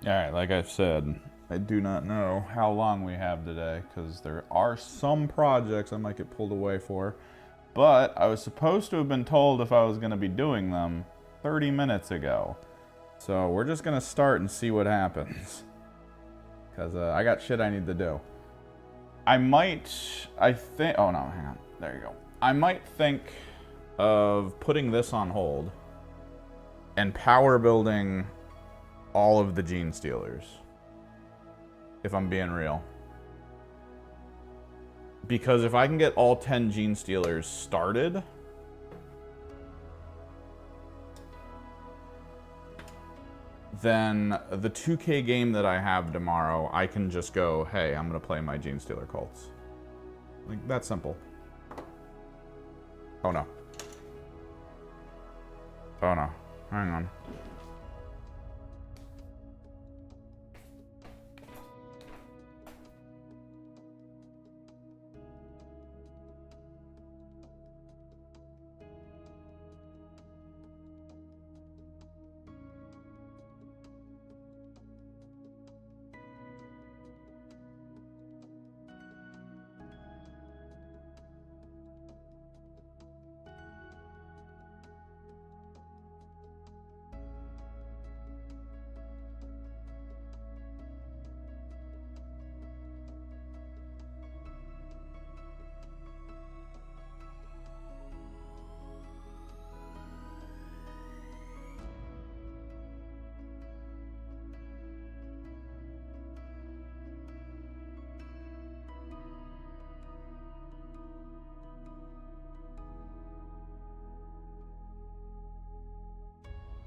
Alright, like I said, I do not know how long we have today, because there are some projects I might get pulled away for. But I was supposed to have been told if I was going to be doing them 30 minutes ago. So we're just going to start and see what happens. Because I got shit I need to do. I think, oh no, hang on. There you go. I might think of putting this on hold and power building all of the Gene Stealers, if I'm being real. Because if I can get all 10 Gene Stealers started, then the 2K game that I have tomorrow, I can just go, hey, I'm going to play my Gene Stealer cults. Like, that's simple. Oh no. Oh no. Hang on.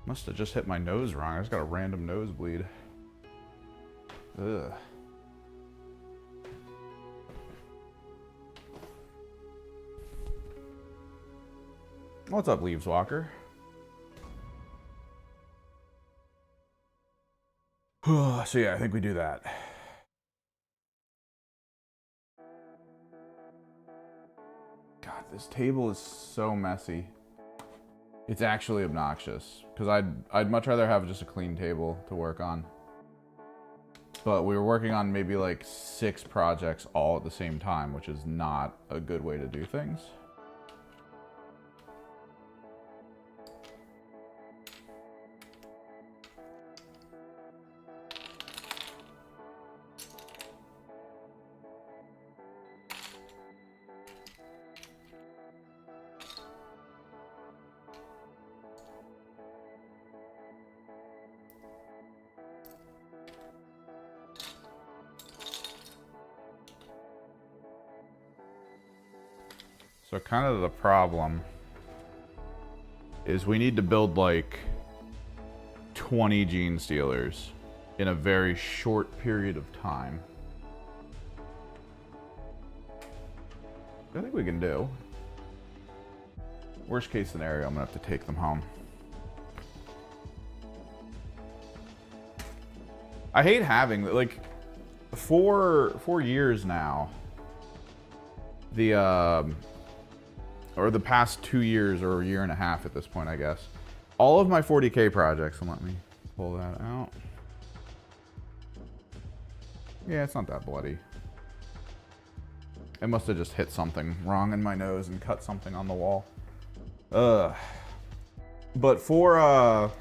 Must have just hit my nose wrong. I just got a random nosebleed. Ugh. What's up, Leaves Walker? So yeah, I think we do that. God, this table is so messy. It's actually obnoxious, because I'd much rather have just a clean table to work on. But we were working on maybe like 6 projects all at the same time, which is not a good way to do things. So kind of the problem is we need to build like 20 Gene Stealers in a very short period of time. I think we can do. Worst case scenario, I'm gonna have to take them home. I hate having, like, for 4 years now, or the past 2 years, or a year and a half at this point, I guess, all of my 40K projects, and let me pull that out. Yeah, it's not that bloody. It must have just hit something wrong in my nose and cut something on the wall. But for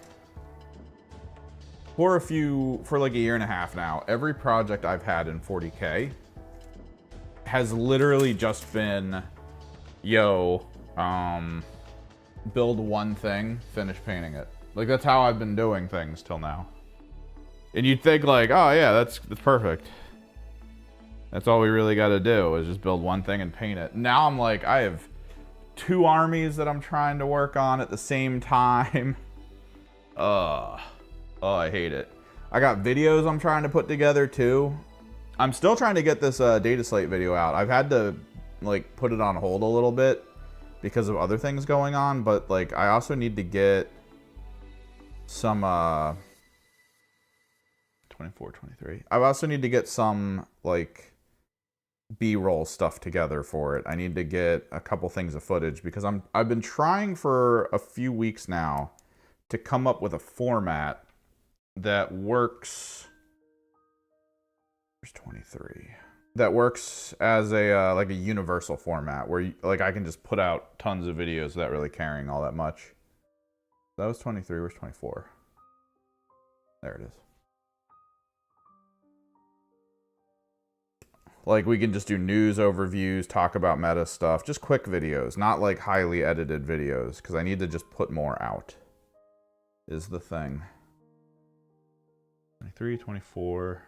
like a year and a half now, every project I've had in 40K has literally just been, yo, build one thing, finish painting it. Like, that's how I've been doing things till now. And you'd think like, oh yeah, that's perfect. That's all we really got to do is just build one thing and paint it. Now I'm like, I have 2 armies that I'm trying to work on at the same time. Oh, I hate it. I got videos I'm trying to put together too. I'm still trying to get this data slate video out. I've had to like put it on hold a little bit because of other things going on, but like I also need to get some 24, 23. I also need to get some like B-roll stuff together for it. I need to get a couple things of footage because I've been trying for a few weeks now to come up with a format that works. There's 23. That works as a like a universal format where you, like I can just put out tons of videos without really caring all that much. That was 23. Where's 24? There it is. Like we can just do news overviews, talk about meta stuff, just quick videos, not like highly edited videos, because I need to just put more out, is the thing. 23, 24,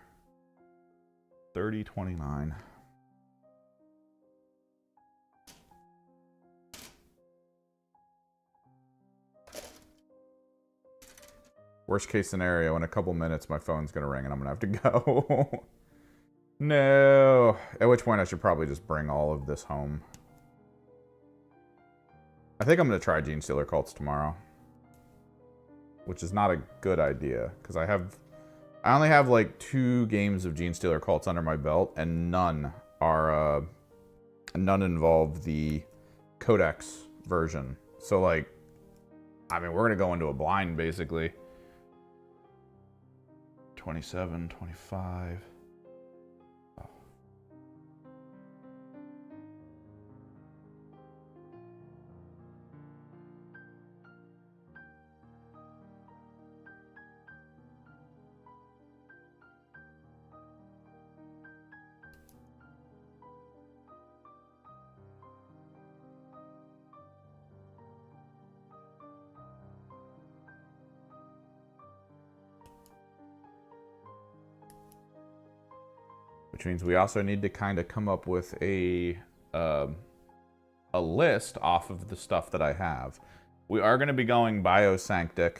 30, 29. Worst case scenario, in a couple minutes my phone's gonna ring and I'm gonna have to go. No. At which point I should probably just bring all of this home. I think I'm gonna try Gene Stealer Cults tomorrow. Which is not a good idea, because I only have like 2 games of Gene Stealer Cults under my belt, and none involve the Codex version. So like, I mean, we're gonna go into a blind basically. 27, 25. Oh. Which means we also need to kind of come up with a list off of the stuff that I have. We are going to be going Biosanctic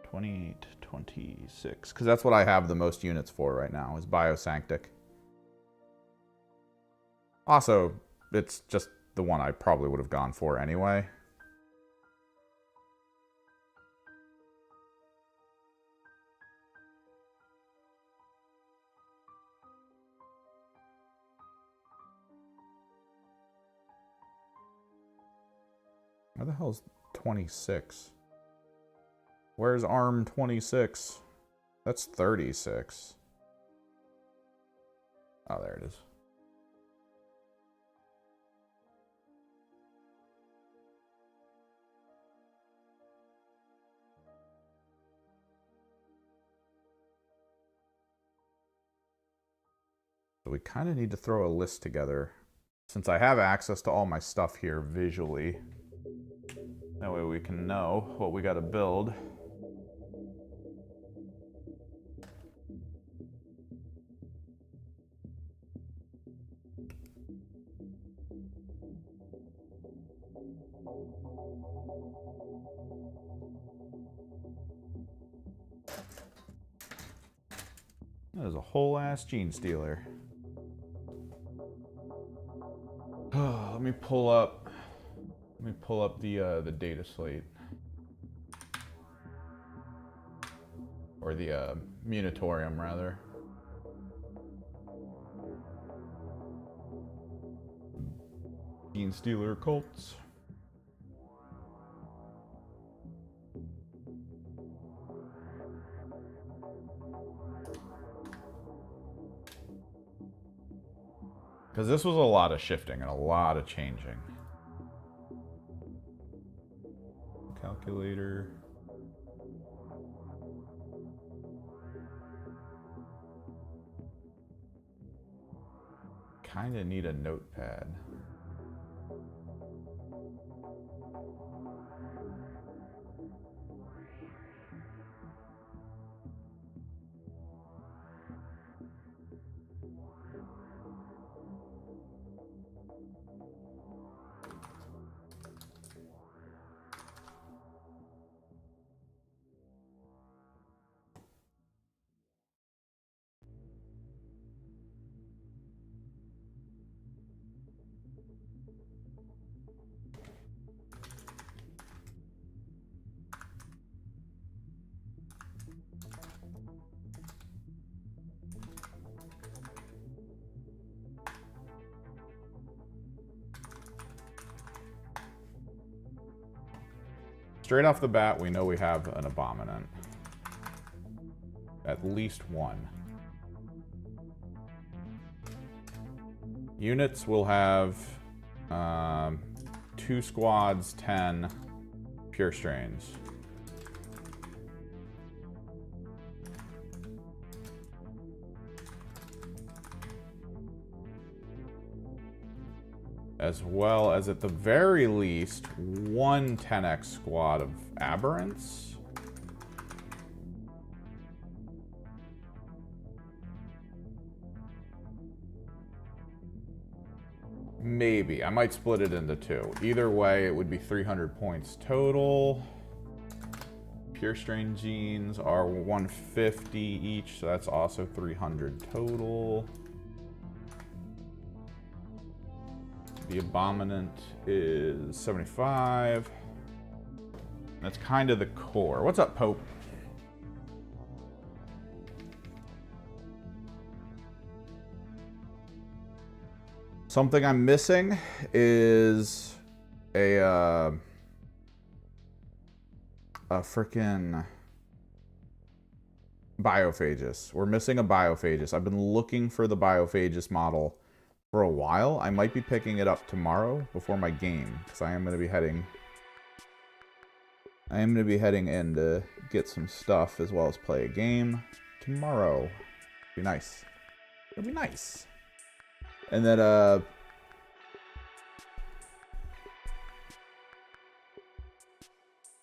28, 26, because that's what I have the most units for right now, is Biosanctic. Also, it's just the one I probably would have gone for anyway. Where the hell's 26? Where's arm 26? That's 36. Oh, there it is. So we kind of need to throw a list together, since I have access to all my stuff here visually. That way we can know what we got to build. That is a whole ass Gene Stealer. Let me pull up the data slate, or the Munitorium rather. Gene Stealer Cults. Because this was a lot of shifting and a lot of changing. Calculator. Kind of need a notepad. Straight off the bat, we know we have an abominant. At least one. Units will have 2 squads, 10 pure strains. As well as, at the very least, 1 10x squad of aberrants. Maybe. I might split it into 2. Either way, it would be 300 points total. Pure strain genes are 150 each, so that's also 300 total. The abominant is 75. That's kind of the core. What's up, Pope? Something I'm missing is a frickin' Biophagous. We're missing a Biophagous. I've been looking for the Biophagous model for a while. I might be picking it up tomorrow before my game, because I am going to be heading in to get some stuff as well as play a game tomorrow. Be nice. It'll be nice. And then,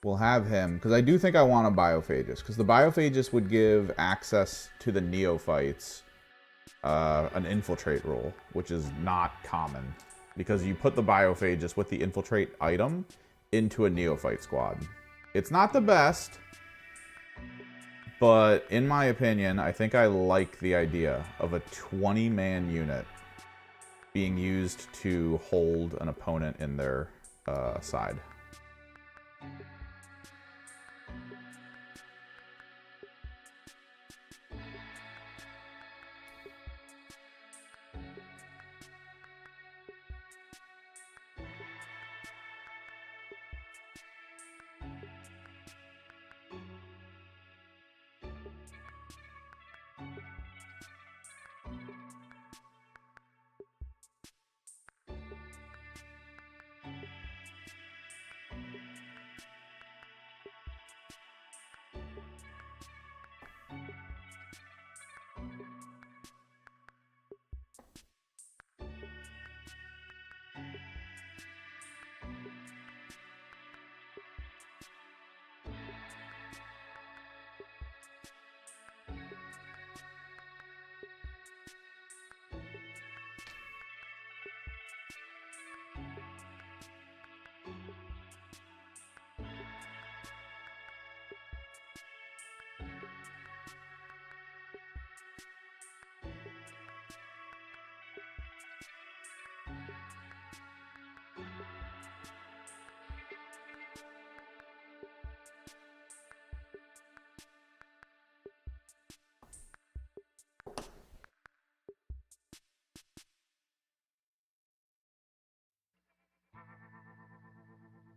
we'll have him, because I do think I want a Biophagous, because the Biophagous would give access to the neophytes an infiltrate rule, which is not common, because you put the Biophagous with the infiltrate item into a neophyte squad. It's not the best, but in my opinion, I think I like the idea of a 20-man unit being used to hold an opponent in their side.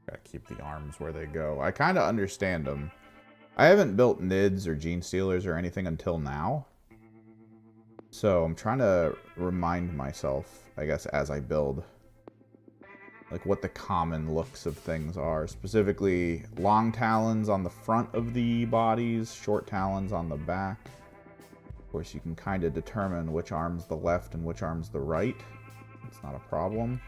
Gotta keep the arms where they go. I kind of understand them. I haven't built NIDs or Gene Stealers or anything until now. So I'm trying to remind myself, I guess, as I build, like what the common looks of things are. Specifically, long talons on the front of the bodies, short talons on the back. Of course, you can kind of determine which arm's the left and which arm's the right. It's not a problem.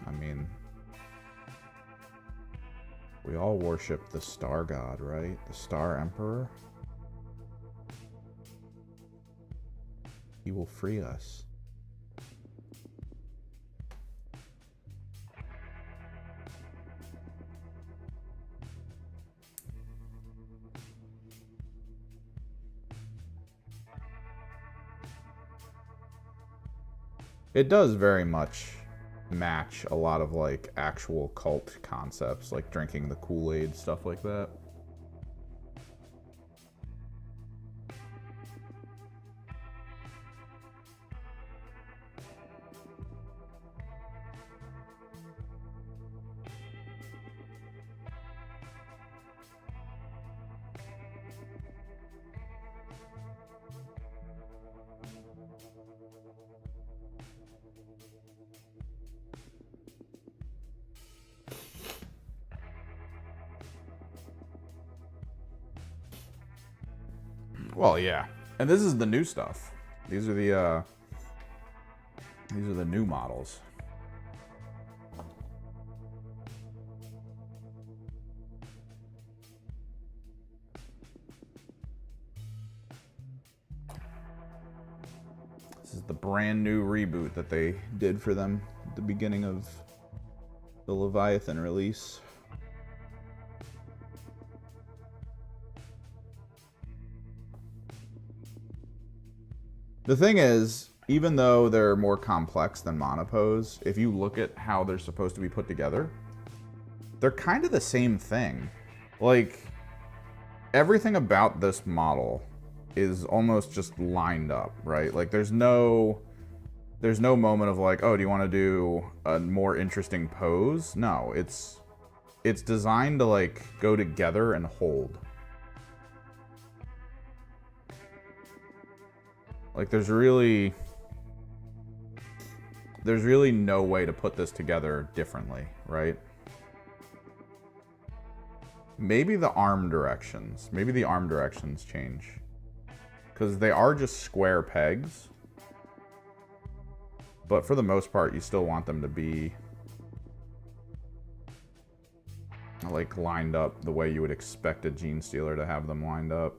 I mean, we all worship the Star God, right? The Star Emperor. He will free us. It does very much match a lot of like actual cult concepts, like drinking the Kool-Aid, stuff like that. Well, yeah. And this is the new stuff. These are the new models. This is the brand new reboot that they did for them at the beginning of the Leviathan release. The thing is, even though they're more complex than monopose, if you look at how they're supposed to be put together, they're kind of the same thing. Like, everything about this model is almost just lined up, right? Like, there's no moment of like, oh, do you want to do a more interesting pose? No, it's designed to like go together and hold. Like, there's really no way to put this together differently, right? Maybe the arm directions. Maybe the arm directions change. Because they are just square pegs. But for the most part, you still want them to be like lined up the way you would expect a Gene Stealer to have them lined up.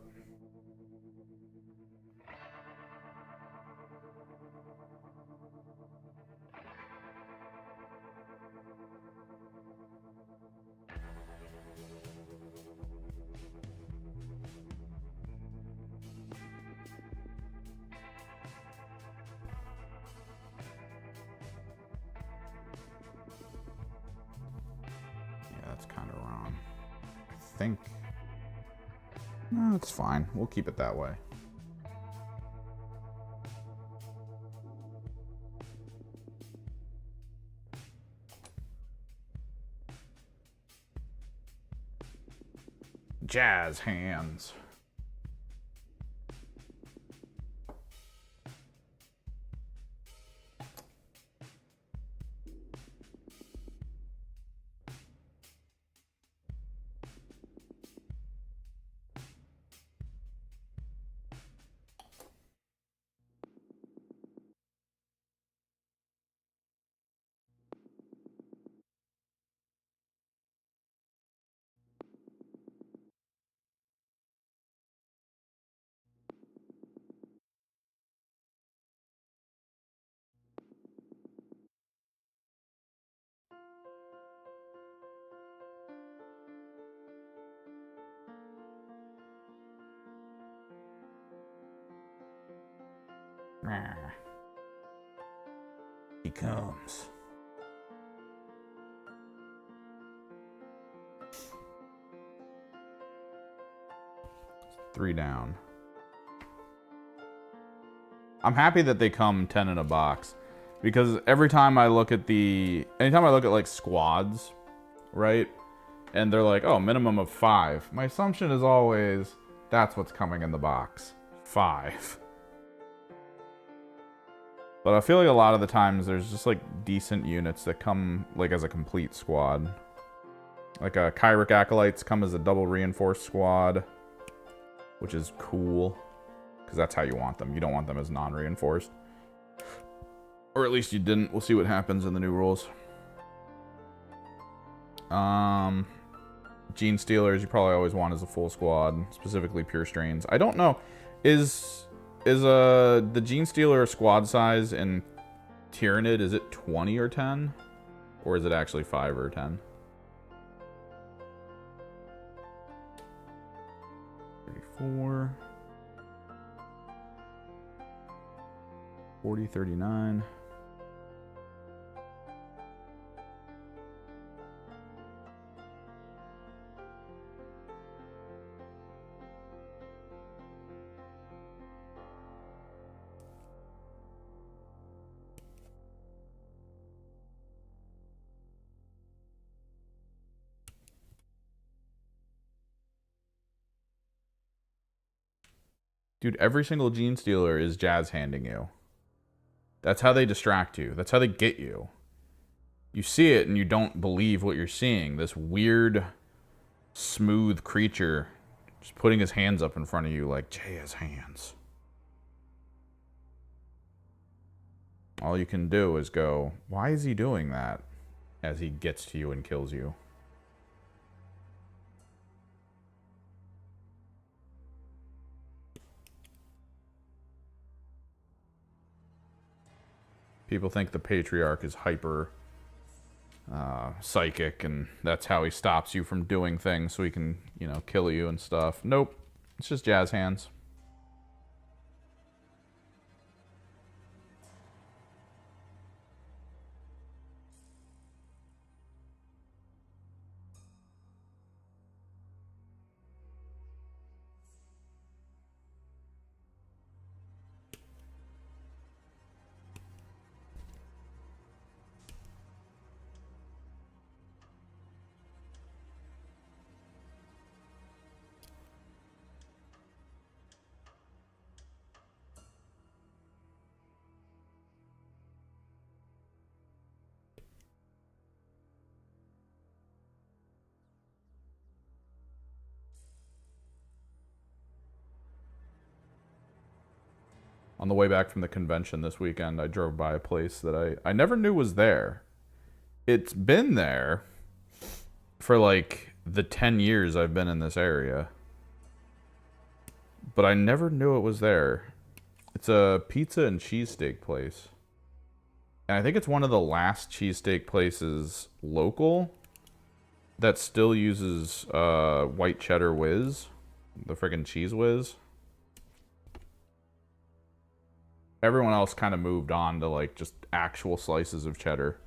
Think. No, it's fine. We'll keep it that way. Jazz hands. He comes. Three down. I'm happy that they come 10 in a box, because anytime I look at like squads, right? And they're like, oh, minimum of 5. My assumption is always that's what's coming in the box. 5. But I feel like a lot of the times there's just like decent units that come like as a complete squad. Like Kyric Acolytes come as a double reinforced squad, which is cool, because that's how you want them. You don't want them as non-reinforced. Or at least you didn't. We'll see what happens in the new rules. Gene Stealers you probably always want as a full squad, specifically Pure Strains. I don't know. Is the Gene Stealer squad size in Tyranid, is it 20 or 10? Or is it actually 5 or 10? 34. 40, 39. Dude, every single gene stealer is jazz handing you. That's how they distract you. That's how they get you. You see it and you don't believe what you're seeing. This weird, smooth creature just putting his hands up in front of you like jazz hands. All you can do is go, why is he doing that? As he gets to you and kills you. People think the Patriarch is hyper psychic, and that's how he stops you from doing things so he can, you know, kill you and stuff. Nope. It's just jazz hands. On the way back from the convention this weekend, I drove by a place that I never knew was there. It's been there for like the 10 years I've been in this area. But I never knew it was there. It's a pizza and cheesesteak place. And I think it's one of the last cheesesteak places local that still uses white cheddar whiz. The friggin' cheese whiz. Everyone else kind of moved on to like just actual slices of cheddar.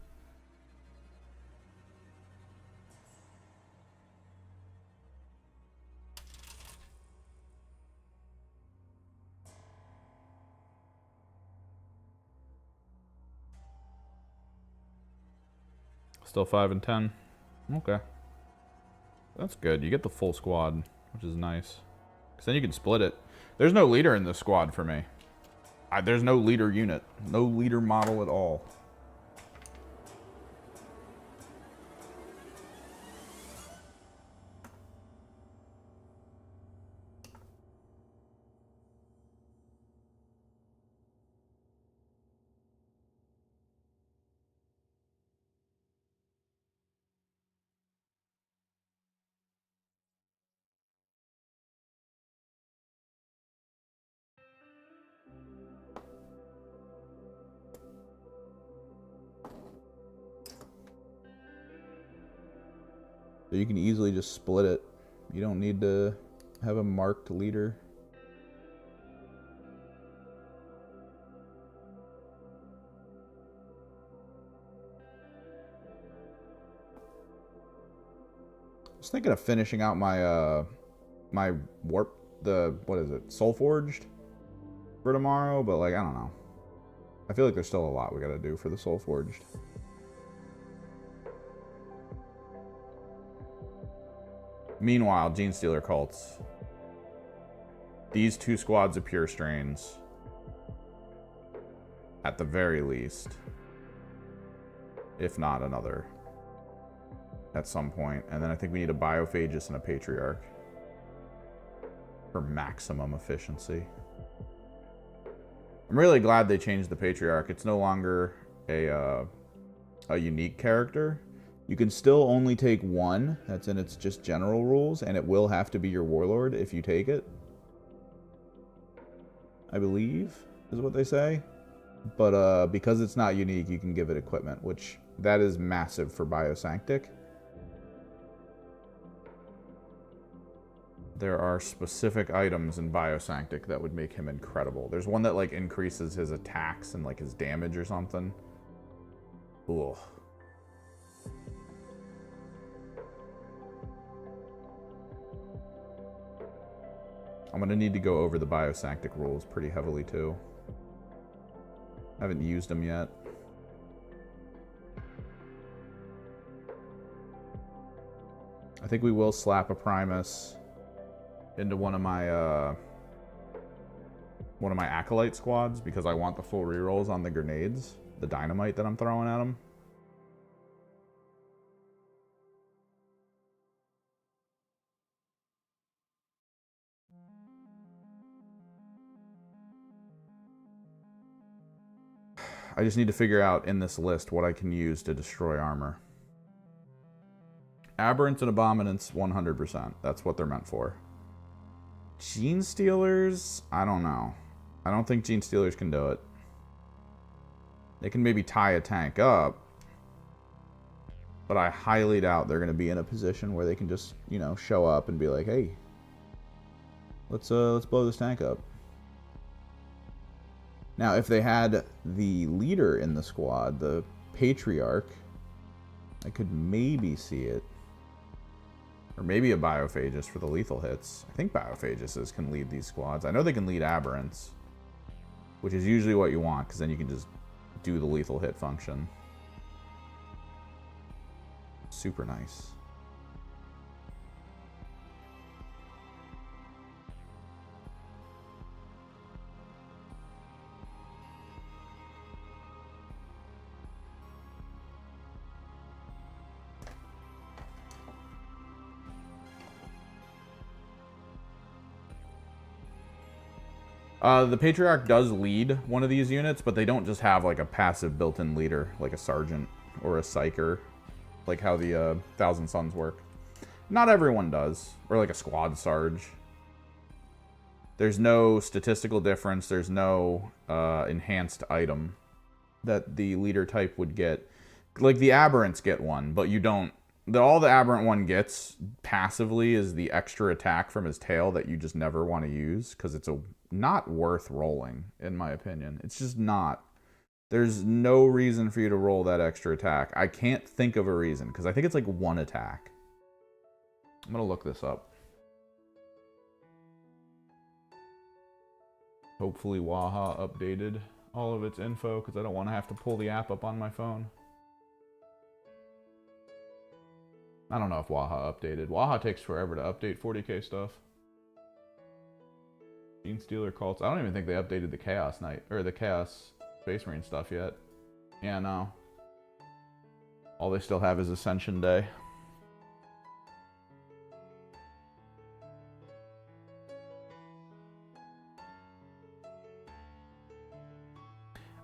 Still 5 and 10. Okay. That's good. You get the full squad, which is nice. Because then you can split it. There's no leader in this squad for me. There's no leader unit. No leader model at all. So you can easily just split it. You don't need to have a marked leader. I was thinking of finishing out my my warp, what is it, Soul Forged for tomorrow, but like I don't know. I feel like there's still a lot we gotta do for the Soul Forged. Meanwhile, Gene Stealer cults. These 2 squads of pure strains. At the very least. If not another. At some point. And then I think we need a Biophagus and a Patriarch. For maximum efficiency. I'm really glad they changed the Patriarch. It's no longer a unique character. You can still only take 1. That's in its just general rules, and it will have to be your warlord if you take it. I believe is what they say. But because it's not unique, you can give it equipment, which that is massive for Biosanctic. There are specific items in Biosanctic that would make him incredible. There's one that like increases his attacks and like his damage or something. Ooh. I'm gonna need to go over the Biosanctic rules pretty heavily too. I haven't used them yet. I think we will slap a Primus into one of my one of my Acolyte squads because I want the full rerolls on the grenades, the dynamite that I'm throwing at them. I just need to figure out in this list what I can use to destroy armor. Aberrants and Abominants, 100%. That's what they're meant for. Gene Stealers? I don't know. I don't think Gene Stealers can do it. They can maybe tie a tank up, but I highly doubt they're going to be in a position where they can just, you know, show up and be like, hey, let's blow this tank up. Now, if they had the leader in the squad, the Patriarch, I could maybe see it. Or maybe a Biophagist for the lethal hits. I think Biophagists can lead these squads. I know they can lead Aberrants, which is usually what you want, because then you can just do the lethal hit function. Super nice. The Patriarch does lead one of these units, but they don't just have like a passive built-in leader, like a Sergeant or a Psyker, like how the Thousand Suns work. Not everyone does, or like a Squad Sarge. There's no statistical difference, there's no enhanced item that the leader type would get. Like the Aberrants get one, but you don't. All the Aberrant one gets passively is the extra attack from his tail that you just never want to use, because it's not worth rolling, in my opinion. It's just not. There's no reason for you to roll that extra attack. I can't think of a reason, because I think it's like one attack. I'm going to look this up. Hopefully Waha updated all of its info, because I don't want to have to pull the app up on my phone. I don't know if Waha updated. Waha takes forever to update 40k stuff. Gene Stealer cults. I don't even think they updated the Chaos Knight or the Chaos Space Marine stuff yet. Yeah, no. All they still have is Ascension Day.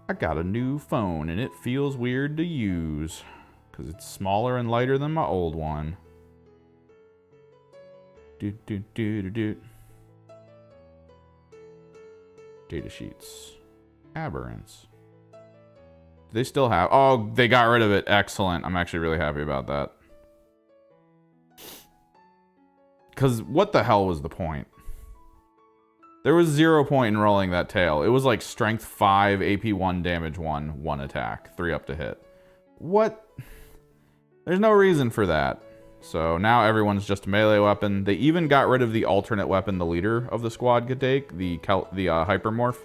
I got a new phone and it feels weird to use because it's smaller and lighter than my old one. Doot doot doot doot. Data sheets. Aberrants. Do they still have... Oh, they got rid of it. Excellent. I'm actually really happy about that. Because what the hell was the point? There was 0 point in rolling that tail. It was like strength 5, AP 1, damage 1, 1 attack, 3 up to hit. What? There's no reason for that. So now everyone's just a melee weapon. They even got rid of the alternate weapon the leader of the squad could take, the Hypermorph.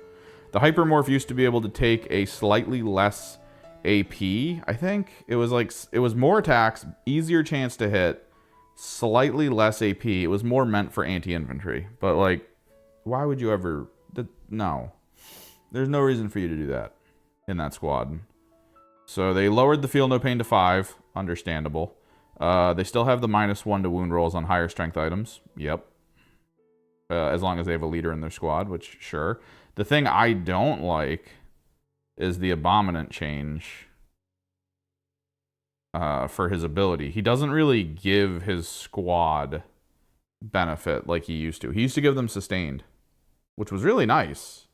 The Hypermorph used to be able to take a slightly less AP, I think. It was like, it was more attacks, easier chance to hit, slightly less AP. It was more meant for anti-infantry. But like, why would you ever... No. There's no reason for you to do that in that squad. So they lowered the Feel No Pain to 5. Understandable. They still have the -1 to wound rolls on higher strength items. Yep. As long as they have a leader in their squad, which, sure. The thing I don't like is the Abominant change for his ability. He doesn't really give his squad benefit like he used to. He used to give them sustained, which was really nice.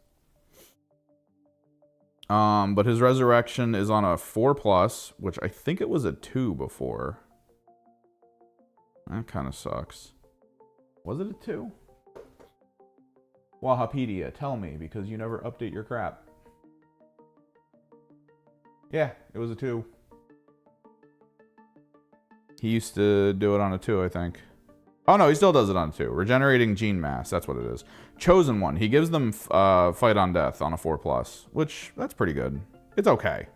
But his resurrection is on a 4+, which I think it was a 2 before. That kind of sucks. Was it a 2? Wahapedia, tell me, because you never update your crap. Yeah, it was a 2. He used to do it on a 2, I think. Oh no, he still does it on 2. Regenerating Gene Mass, that's what it is. Chosen One, he gives them Fight on Death on a 4+, which, that's pretty good. It's okay.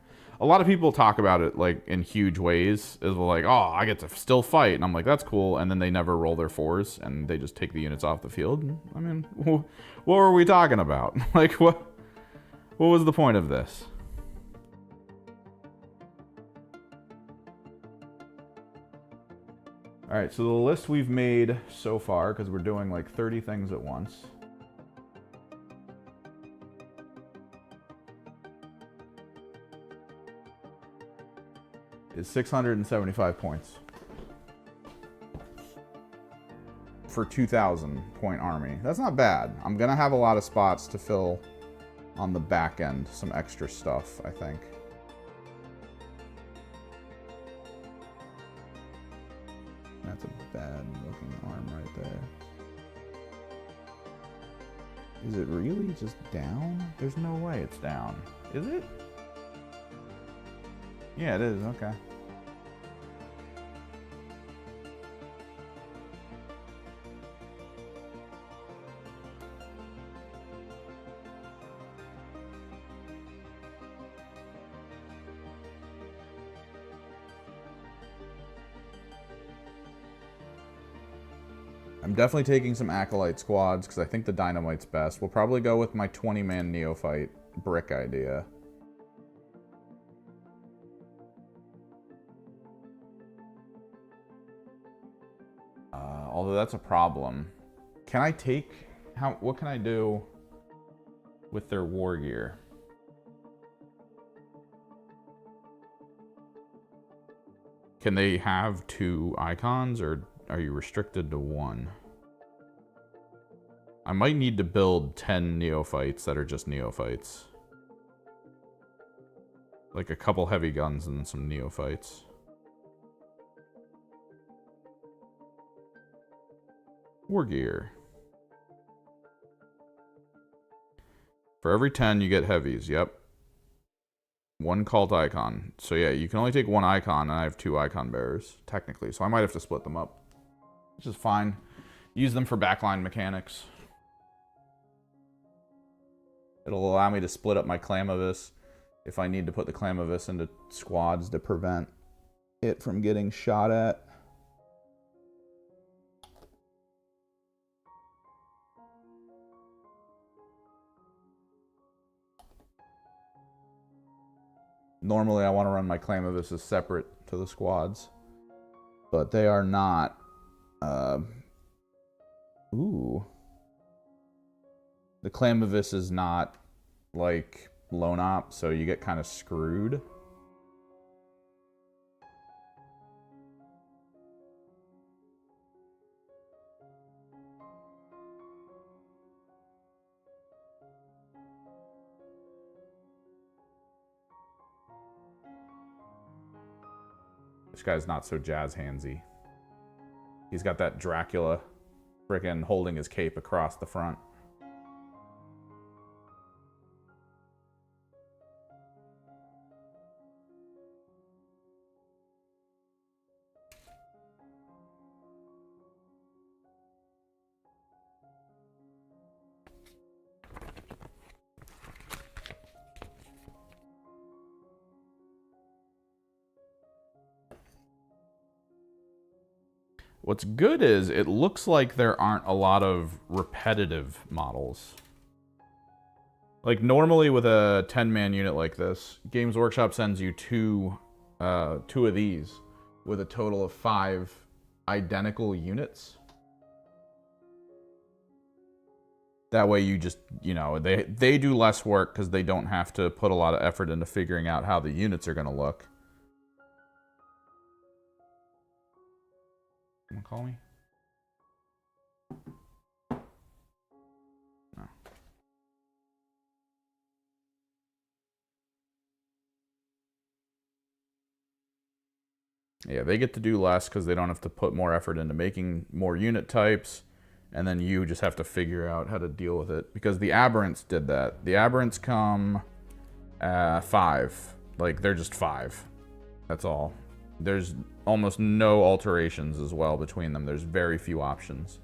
a lot of people talk about it like in huge ways. Is like, oh, I get to still fight, and I'm like, that's cool. And then they never roll their 4s, and they just take the units off the field. I mean, what were we talking about? Like, what was the point of this? All right, so the list we've made so far, because we're doing like 30 things at once. Is 675 points. For 2,000 point army. That's not bad. I'm gonna have a lot of spots to fill on the back end. Some extra stuff, I think. That's a bad looking arm right there. Is it really just down? There's no way it's down. Is it? Yeah, it is. Okay. I'm definitely taking some Acolyte squads because I think the Dynamite's best. We'll probably go with my 20-man Neophyte brick idea. Although that's a problem. Can I take... what can I do with their war gear? Can they have 2 icons, or are you restricted to 1? I might need to build 10 Neophytes that are just Neophytes. Like a couple heavy guns and some Neophytes. War gear. For every 10, you get heavies. Yep. 1 cult icon. So yeah, you can only take 1 icon, and I have 2 icon bearers, technically. So I might have to split them up, which is fine. Use them for backline mechanics. It'll allow me to split up my Clamovis if I need to put the Clamovis into squads to prevent it from getting shot at. Normally, I want to run my Clamovis as separate to the squads, but they are not. Ooh. The Clamovis is not like Lone Op, so you get kind of screwed. This guy's not so jazz handsy. He's got that Dracula frickin' holding his cape across the front. What's good is it looks like there aren't a lot of repetitive models. Like normally with a 10-man unit like this, Games Workshop sends you two of these with a total of 5 identical units. That way you just, you know, they do less work because they don't have to put a lot of effort into figuring out how the units are going to look. Someone call me? No. Yeah, they get to do less because they don't have to put more effort into making more unit types, and then you just have to figure out how to deal with it. Because the Aberrants did that. The Aberrants come 5. Like, they're just 5. That's all. There's almost no alterations as well between them. There's very few options.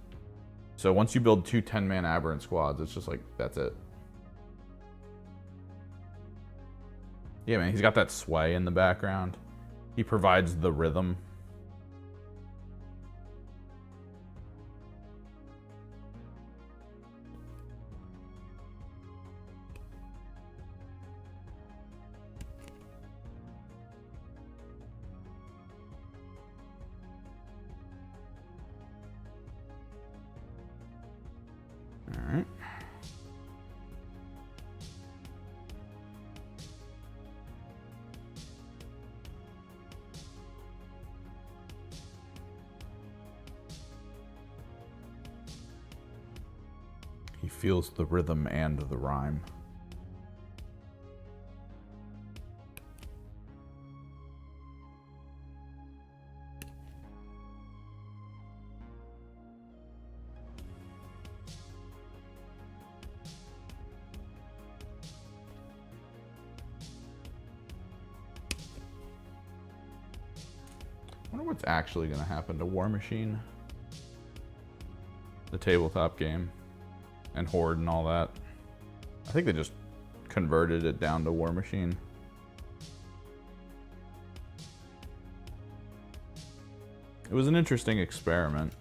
So once you build 2 10-man Aberrant squads, it's just like, that's it. Yeah, man, he's got that sway in the background. He provides the rhythm. All right. He feels the rhythm and the rhyme. I wonder what's actually going to happen to War Machine. The tabletop game. And Horde and all that. I think they just converted it down to War Machine. It was an interesting experiment.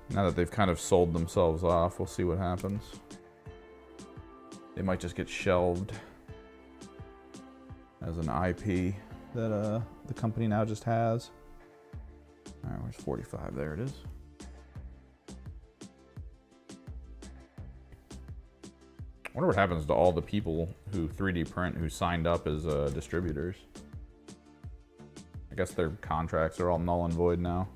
Now that they've kind of sold themselves off, we'll see what happens. They might just get shelved as an IP that the company now just has. All right, where's 45? There it is. I wonder what happens to all the people who 3D print who signed up as distributors. I guess their contracts are all null and void now.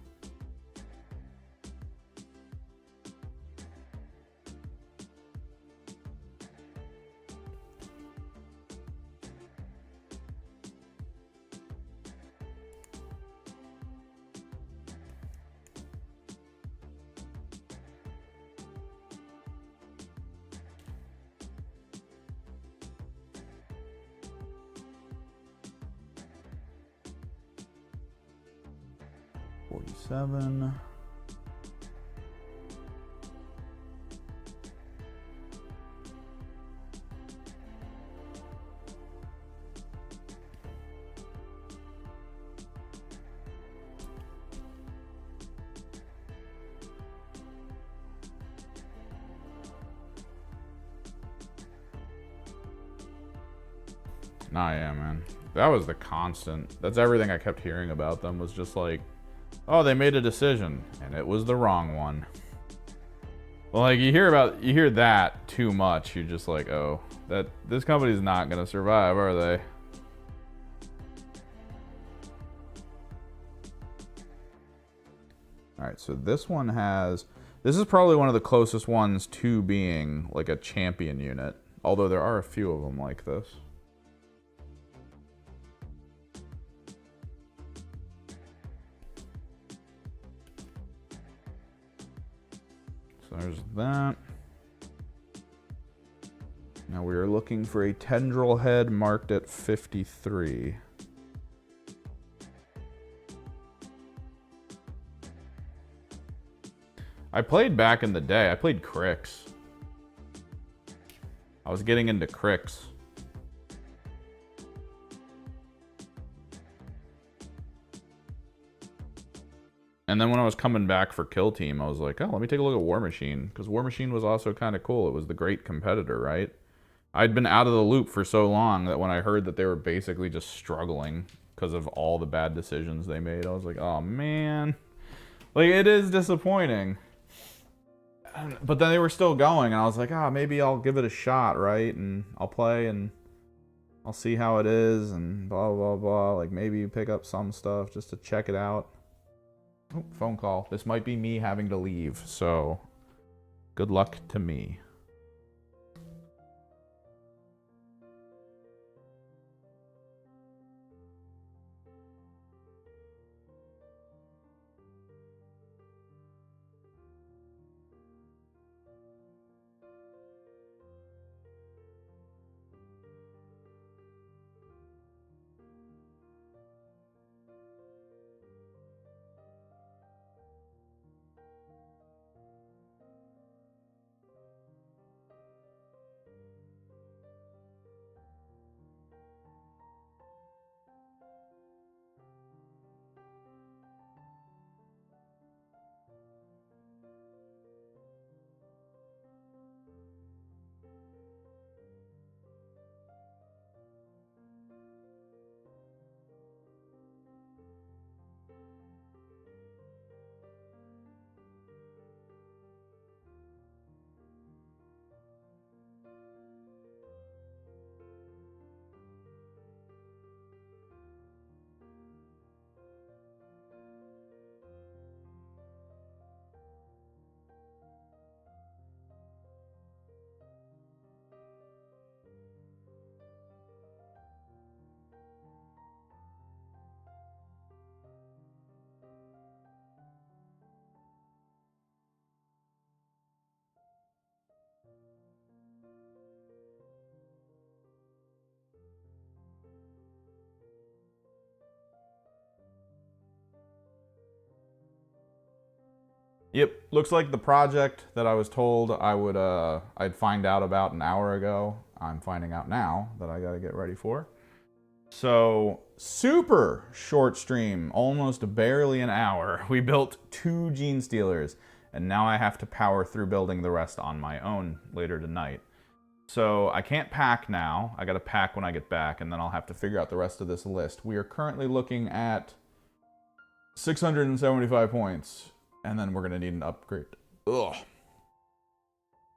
$47. Nah, yeah, man. That was the constant. That's everything I kept hearing about them, was just like, oh, they made a decision, and it was the wrong one. Well, like, you hear that too much, you're just like, oh, this company's not gonna survive, are they? Alright, so this one this is probably one of the closest ones to being like a champion unit, although there are a few of them like this. So there's that. Now we are looking for a tendril head marked at 53. I played back in the day. I played Cricks. I was getting into Cricks. And then when I was coming back for Kill Team, I was like, oh, let me take a look at War Machine. Because War Machine was also kind of cool. It was the great competitor, right? I'd been out of the loop for so long that when I heard that they were basically just struggling because of all the bad decisions they made, I was like, oh, man. Like, it is disappointing. But then they were still going, and I was like, maybe I'll give it a shot, right? And I'll play, and I'll see how it is, and blah, blah, blah. Like, maybe you pick up some stuff just to check it out. Oh, phone call. This might be me having to leave, so good luck to me. Yep, looks like the project that I was told I'd find out about an hour ago, I'm finding out now that I gotta get ready for. So, super short stream, almost barely an hour. We built 2 Gene Stealers, and now I have to power through building the rest on my own later tonight. So I can't pack now. I gotta pack when I get back, and then I'll have to figure out the rest of this list. We are currently looking at 675 points, and then we're gonna need an upgrade. Ugh.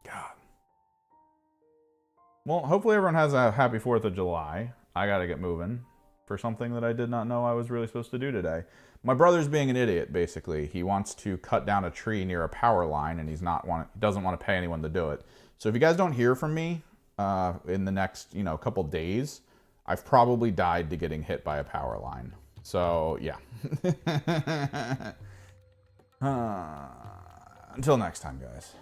God. Well, hopefully everyone has a happy 4th of July. I gotta get moving for something that I did not know I was really supposed to do today. My brother's being an idiot, basically. He wants to cut down a tree near a power line, and he doesn't want to pay anyone to do it. So if you guys don't hear from me in the next, couple days, I've probably died to getting hit by a power line. So, yeah. Until next time, guys.